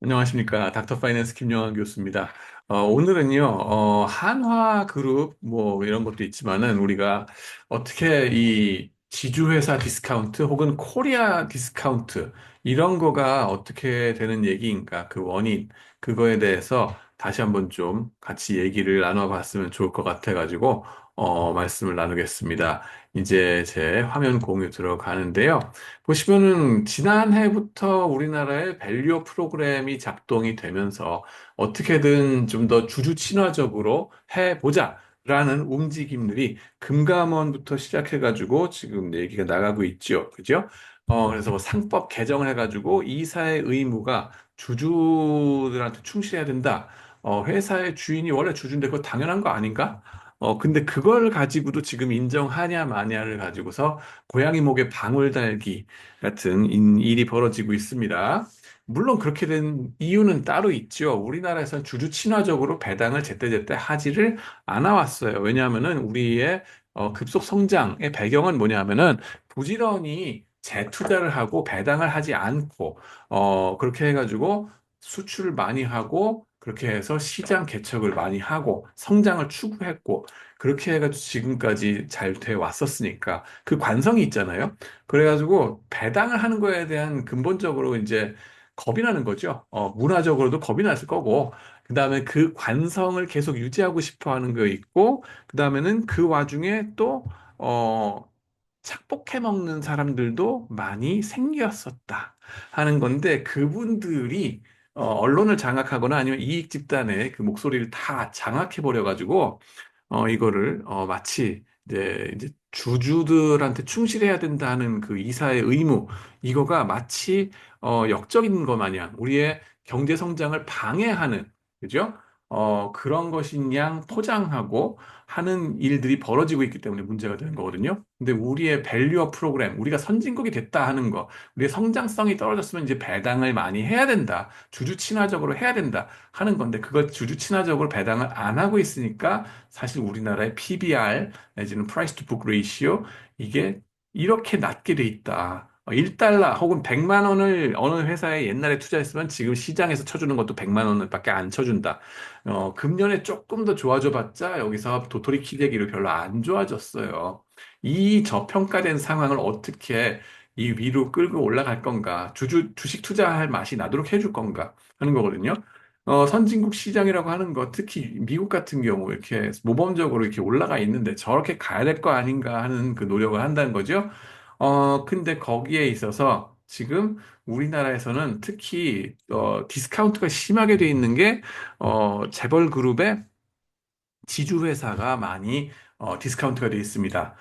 안녕하십니까. 닥터 파이낸스 김영환 교수입니다. 오늘은요, 한화 그룹, 뭐, 이런 것도 있지만은, 우리가 어떻게 이 지주회사 디스카운트 혹은 코리아 디스카운트, 이런 거가 어떻게 되는 얘기인가, 그 원인, 그거에 대해서 다시 한번 좀 같이 얘기를 나눠봤으면 좋을 것 같아가지고, 말씀을 나누겠습니다. 이제 제 화면 공유 들어가는데요. 보시면은 지난해부터 우리나라의 밸류어 프로그램이 작동이 되면서 어떻게든 좀 더 주주 친화적으로 해보자라는 움직임들이 금감원부터 시작해가지고 지금 얘기가 나가고 있죠. 그죠? 그래서 뭐 상법 개정을 해가지고 이사의 의무가 주주들한테 충실해야 된다. 회사의 주인이 원래 주주인데 그거 당연한 거 아닌가? 근데 그걸 가지고도 지금 인정하냐 마냐를 가지고서 고양이 목에 방울 달기 같은 일이 벌어지고 있습니다. 물론 그렇게 된 이유는 따로 있죠. 우리나라에서는 주주 친화적으로 배당을 제때제때 하지를 않아 왔어요. 왜냐하면은 우리의 급속 성장의 배경은 뭐냐면은 부지런히 재투자를 하고 배당을 하지 않고 그렇게 해가지고 수출을 많이 하고 그렇게 해서 시장 개척을 많이 하고 성장을 추구했고 그렇게 해가지고 지금까지 잘 돼 왔었으니까 그 관성이 있잖아요. 그래가지고 배당을 하는 거에 대한 근본적으로 이제 겁이 나는 거죠. 문화적으로도 겁이 났을 거고, 그 다음에 그 관성을 계속 유지하고 싶어 하는 거 있고, 그 다음에는 그 와중에 또, 착복해 먹는 사람들도 많이 생겼었다 하는 건데, 그분들이 언론을 장악하거나 아니면 이익 집단의 그 목소리를 다 장악해 버려가지고, 이거를 마치 이제 주주들한테 충실해야 된다는 그 이사의 의무 이거가 마치 역적인 것 마냥 우리의 경제 성장을 방해하는 그죠? 그런 것인 양 포장하고 하는 일들이 벌어지고 있기 때문에 문제가 되는 거거든요. 근데 우리의 밸류어 프로그램, 우리가 선진국이 됐다 하는 거, 우리의 성장성이 떨어졌으면 이제 배당을 많이 해야 된다. 주주 친화적으로 해야 된다 하는 건데 그걸 주주 친화적으로 배당을 안 하고 있으니까 사실 우리나라의 PBR 내지는 Price to Book Ratio 이게 이렇게 낮게 돼 있다. 1달러 혹은 100만 원을 어느 회사에 옛날에 투자했으면 지금 시장에서 쳐주는 것도 100만 원밖에 안 쳐준다. 금년에 조금 더 좋아져 봤자 여기서 도토리 키재기로 별로 안 좋아졌어요. 이 저평가된 상황을 어떻게 이 위로 끌고 올라갈 건가? 주식 투자할 맛이 나도록 해줄 건가? 하는 거거든요. 선진국 시장이라고 하는 거, 특히 미국 같은 경우 이렇게 모범적으로 이렇게 올라가 있는데 저렇게 가야 될 거 아닌가 하는 그 노력을 한다는 거죠. 근데 거기에 있어서 지금 우리나라에서는 특히, 디스카운트가 심하게 돼 있는 게, 재벌 그룹의 지주회사가 많이 디스카운트가 되어 있습니다.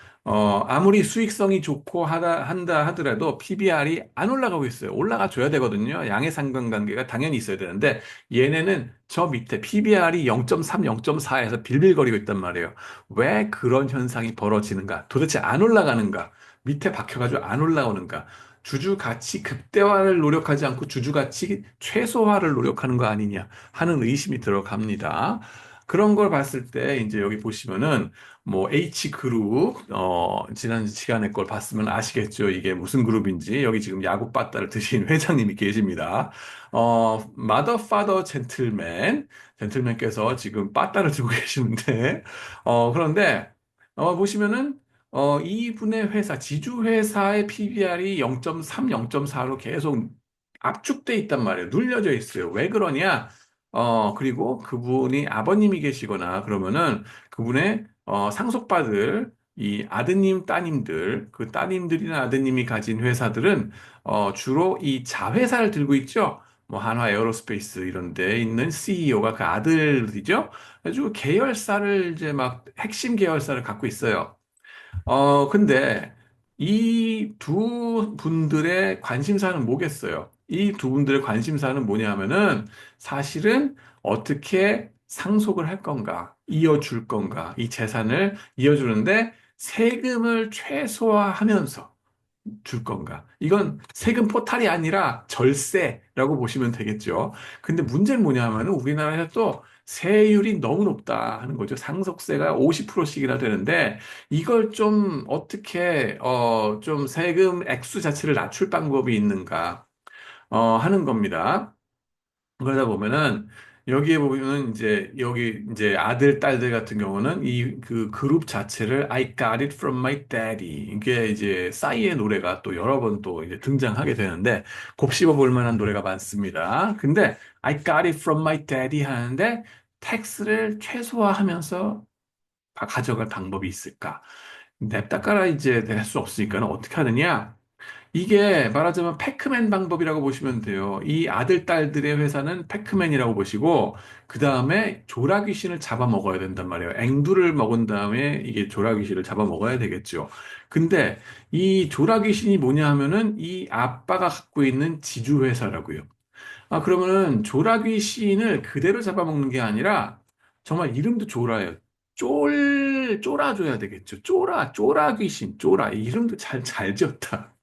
아무리 수익성이 좋고 한다 하더라도 PBR이 안 올라가고 있어요. 올라가 줘야 되거든요. 양의 상관관계가 당연히 있어야 되는데 얘네는 저 밑에 PBR이 0.3, 0.4에서 빌빌거리고 있단 말이에요. 왜 그런 현상이 벌어지는가? 도대체 안 올라가는가? 밑에 박혀가지고 안 올라오는가? 주주 가치 극대화를 노력하지 않고 주주 가치 최소화를 노력하는 거 아니냐 하는 의심이 들어갑니다. 그런 걸 봤을 때 이제 여기 보시면은 뭐 H그룹 지난 시간에 걸 봤으면 아시겠죠. 이게 무슨 그룹인지. 여기 지금 야구 빠따를 드신 회장님이 계십니다. 마더 파더 젠틀맨께서 지금 빠따를 들고 계시는데 그런데 보시면은 이분의 회사 지주 회사의 PBR이 0.3, 0.4로 계속 압축돼 있단 말이에요. 눌려져 있어요. 왜 그러냐? 그리고 그분이 아버님이 계시거나 그러면은 그분의 상속받을 이 아드님, 따님들, 그 따님들이나 아드님이 가진 회사들은 주로 이 자회사를 들고 있죠. 뭐 한화 에어로스페이스 이런 데 있는 CEO가 그 아들이죠. 아주 계열사를 이제 막 핵심 계열사를 갖고 있어요. 근데 이 두 분들의 관심사는 뭐겠어요? 이 두 분들의 관심사는 뭐냐면은 사실은 어떻게 상속을 할 건가, 이어줄 건가, 이 재산을 이어주는데 세금을 최소화하면서 줄 건가? 이건 세금 포탈이 아니라 절세라고 보시면 되겠죠. 근데 문제는 뭐냐면은 우리나라에서 또 세율이 너무 높다 하는 거죠. 상속세가 50%씩이나 되는데 이걸 좀 어떻게 좀 세금 액수 자체를 낮출 방법이 있는가 하는 겁니다. 그러다 보면은 여기에 보면은 이제 여기 이제 아들, 딸들 같은 경우는 이 그 그룹 자체를 I got it from my daddy. 이게 이제 싸이의 노래가 또 여러 번 또 이제 등장하게 되는데 곱씹어 볼 만한 노래가 많습니다. 근데 I got it from my daddy 하는데 텍스를 최소화하면서 가져갈 방법이 있을까? 냅다 깔아 이제 낼 수 없으니까 어떻게 하느냐? 이게 말하자면 패크맨 방법이라고 보시면 돼요. 이 아들, 딸들의 회사는 패크맨이라고 보시고, 그 다음에 조라귀신을 잡아먹어야 된단 말이에요. 앵두를 먹은 다음에 이게 조라귀신을 잡아먹어야 되겠죠. 근데 이 조라귀신이 뭐냐 하면은 이 아빠가 갖고 있는 지주회사라고요. 아, 그러면은 조라귀신을 그대로 잡아먹는 게 아니라 정말 이름도 조라예요. 쫄아줘야 되겠죠. 쪼라귀신, 쪼라. 이름도 잘 지었다.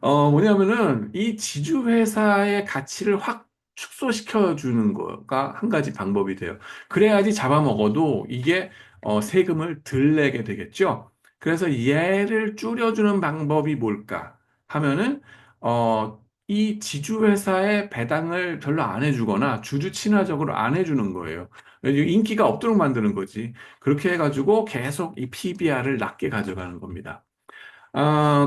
뭐냐면은 이 지주회사의 가치를 확 축소시켜 주는 거가 한 가지 방법이 돼요. 그래야지 잡아먹어도 이게 세금을 덜 내게 되겠죠. 그래서 얘를 줄여주는 방법이 뭘까 하면은 이 지주회사의 배당을 별로 안 해주거나 주주 친화적으로 안 해주는 거예요. 인기가 없도록 만드는 거지. 그렇게 해가지고 계속 이 PBR을 낮게 가져가는 겁니다.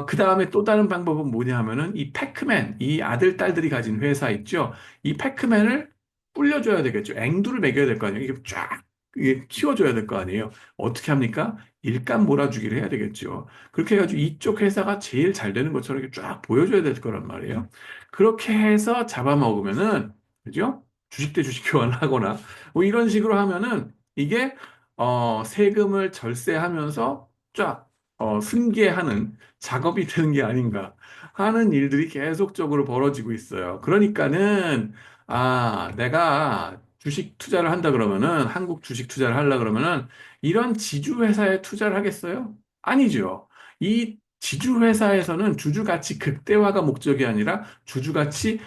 그 다음에 또 다른 방법은 뭐냐 하면은 이 패크맨, 이 아들, 딸들이 가진 회사 있죠? 이 패크맨을 불려줘야 되겠죠. 앵두를 먹여야 될 거 아니에요. 이게 쫙, 이게 키워줘야 될 거 아니에요. 어떻게 합니까? 일감 몰아주기를 해야 되겠죠. 그렇게 해가지고 이쪽 회사가 제일 잘 되는 것처럼 이렇게 쫙 보여줘야 될 거란 말이에요. 그렇게 해서 잡아먹으면은, 그죠? 주식 대 주식 교환하거나, 뭐 이런 식으로 하면은 이게, 세금을 절세하면서 쫙 승계하는 작업이 되는 게 아닌가 하는 일들이 계속적으로 벌어지고 있어요. 그러니까는, 내가 주식 투자를 한다 그러면은, 한국 주식 투자를 하려 그러면은, 이런 지주회사에 투자를 하겠어요? 아니죠. 이 지주회사에서는 주주가치 극대화가 목적이 아니라 주주가치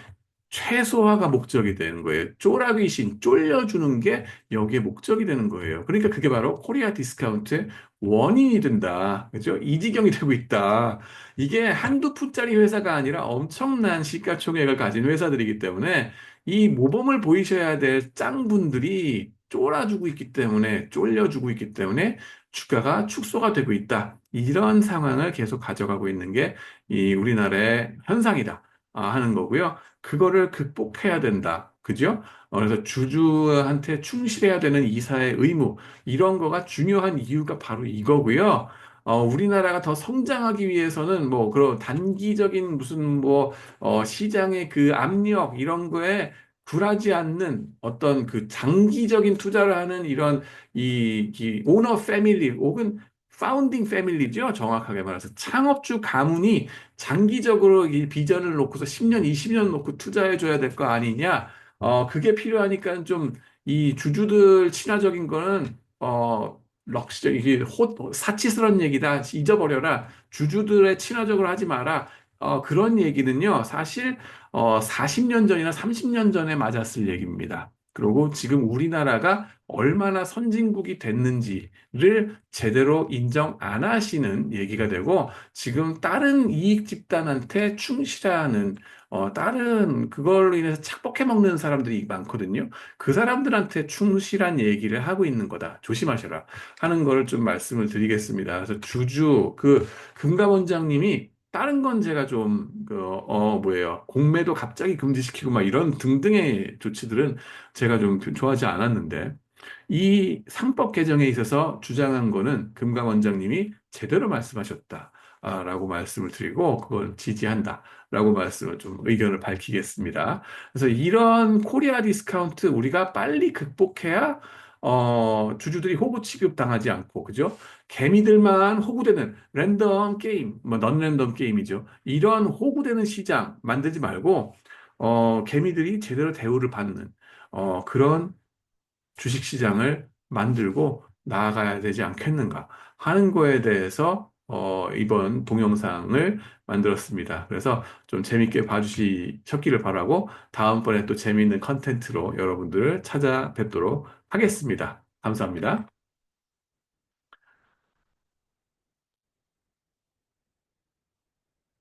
최소화가 목적이 되는 거예요. 쪼라귀신, 쫄려주는 게 여기에 목적이 되는 거예요. 그러니까 그게 바로 코리아 디스카운트의 원인이 된다. 그죠? 이 지경이 되고 있다. 이게 한두 푼짜리 회사가 아니라 엄청난 시가총액을 가진 회사들이기 때문에 이 모범을 보이셔야 될 짱분들이 쫄아주고 있기 때문에, 쫄려주고 있기 때문에 주가가 축소가 되고 있다. 이런 상황을 계속 가져가고 있는 게 이 우리나라의 현상이다. 하는 거고요. 그거를 극복해야 된다. 그죠? 그래서 주주한테 충실해야 되는 이사의 의무, 이런 거가 중요한 이유가 바로 이거고요. 우리나라가 더 성장하기 위해서는 뭐, 그런 단기적인 무슨 뭐, 시장의 그 압력, 이런 거에 굴하지 않는 어떤 그 장기적인 투자를 하는 이런 이 오너 패밀리 혹은 파운딩 패밀리죠. 정확하게 말해서 창업주 가문이 장기적으로 이 비전을 놓고서 10년, 20년 놓고 투자해 줘야 될 거 아니냐. 그게 필요하니까 좀 이 주주들 친화적인 거는, 이게 사치스러운 얘기다. 잊어버려라. 주주들의 친화적으로 하지 마라. 그런 얘기는요, 사실, 40년 전이나 30년 전에 맞았을 얘기입니다. 그리고 지금 우리나라가 얼마나 선진국이 됐는지를 제대로 인정 안 하시는 얘기가 되고, 지금 다른 이익 집단한테 충실하는 다른 그걸로 인해서 착복해 먹는 사람들이 많거든요. 그 사람들한테 충실한 얘기를 하고 있는 거다. 조심하셔라. 하는 거를 좀 말씀을 드리겠습니다. 그래서 주주 그 금감원장님이 다른 건 제가 좀, 뭐예요. 공매도 갑자기 금지시키고 막 이런 등등의 조치들은 제가 좀 좋아하지 않았는데, 이 상법 개정에 있어서 주장한 거는 금강 원장님이 제대로 말씀하셨다. 라고 말씀을 드리고, 그걸 지지한다. 라고 말씀을 좀 의견을 밝히겠습니다. 그래서 이런 코리아 디스카운트 우리가 빨리 극복해야, 주주들이 호구 취급당하지 않고, 그죠? 개미들만 호구되는 랜덤 게임, 뭐, 넌 랜덤 게임이죠. 이런 호구되는 시장 만들지 말고, 개미들이 제대로 대우를 받는, 그런 주식시장을 만들고 나아가야 되지 않겠는가 하는 거에 대해서 이번 동영상을 만들었습니다. 그래서 좀 재밌게 봐주셨기를 바라고 다음번에 또 재미있는 컨텐츠로 여러분들을 찾아뵙도록 하겠습니다. 감사합니다.